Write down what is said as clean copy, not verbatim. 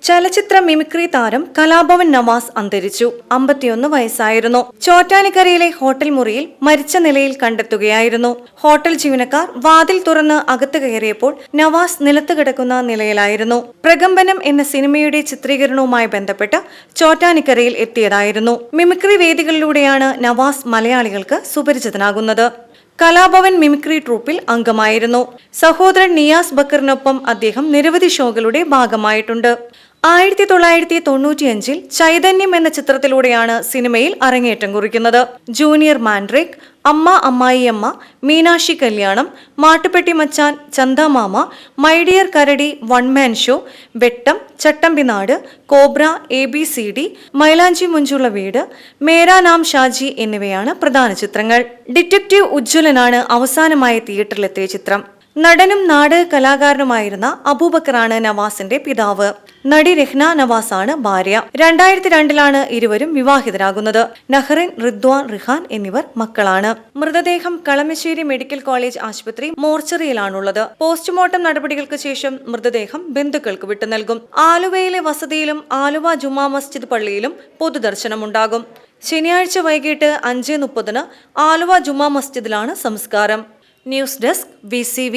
ചലച്ചിത്ര മിമിക്രി താരം കലാഭവൻ നവാസ് അന്തരിച്ചു. 51 വയസ്സായിരുന്നു. ചോറ്റാനിക്കരയിലെ ഹോട്ടൽ മുറിയിൽ മരിച്ച നിലയിൽ കണ്ടെത്തുകയായിരുന്നു. ഹോട്ടൽ ജീവനക്കാർ വാതിൽ തുറന്ന് അകത്ത് കയറിയപ്പോൾ നവാസ് നിലത്ത് കിടക്കുന്ന നിലയിലായിരുന്നു. പ്രകമ്പനം എന്ന സിനിമയുടെ ചിത്രീകരണവുമായി ബന്ധപ്പെട്ട് ചോറ്റാനിക്കരയിൽ എത്തിയതായിരുന്നു. മിമിക്രി വേദികളിലൂടെയാണ് നവാസ് മലയാളികൾക്ക് സുപരിചിതനാകുന്നത്. കലാഭവൻ മിമിക്രി ട്രൂപ്പിൽ അംഗമായിരുന്നു. സഹോദരൻ നിയാസ് ബക്കറിനൊപ്പം അദ്ദേഹം നിരവധി ഷോകളുടെ ഭാഗമായിട്ടുണ്ട്. 1995 ചൈതന്യം എന്ന ചിത്രത്തിലൂടെയാണ് സിനിമയിൽ അരങ്ങേറ്റം കുറിക്കുന്നത്. ജൂനിയർ മാൻഡ്രേക്ക്, അമ്മ അമ്മായിയമ്മ, മീനാക്ഷി കല്യാണം, മാട്ടുപ്പെട്ടി മച്ചാൻ, ചന്ദമാമ, മൈഡിയർ കരടി, വൺ മാൻ ഷോ, വെട്ടം, ചട്ടമ്പിനാട്, കോബ്ര, ABCD, മൈലാഞ്ചി മുഞ്ചുള്ള വീട്, മേരാ നാം ഷാജി എന്നിവയാണ് പ്രധാന ചിത്രങ്ങൾ. ഡിറ്റക്റ്റീവ് ഉജ്ജ്വലനാണ് അവസാനമായി തിയേറ്ററിലെത്തിയ ചിത്രം. നടനും നാടക കലാകാരനുമായിരുന്ന അബൂബക്കറാണ് നവാസിന്റെ പിതാവ്. നടി രഹ്ന നവാസാണ് ഭാര്യ. 2002 ഇരുവരും വിവാഹിതരാകുന്നത്. നഹ്റിൻ, റിദ്വാൻ, റിഹാൻ എന്നിവർ മക്കളാണ്. മൃതദേഹം കളമശ്ശേരി മെഡിക്കൽ കോളേജ് ആശുപത്രി മോർച്ചറിയിലാണുള്ളത്. പോസ്റ്റ്മോർട്ടം നടപടികൾക്ക് ശേഷം മൃതദേഹം ബന്ധുക്കൾക്ക് വിട്ടു നൽകും. ആലുവയിലെ വസതിയിലും ആലുവ ജുമാ മസ്ജിദ് പള്ളിയിലും പൊതുദർശനമുണ്ടാകും. ശനിയാഴ്ച വൈകിട്ട് 5:30 ആലുവ ജുമാ മസ്ജിദിലാണ് സംസ്കാരം. News desk VCV.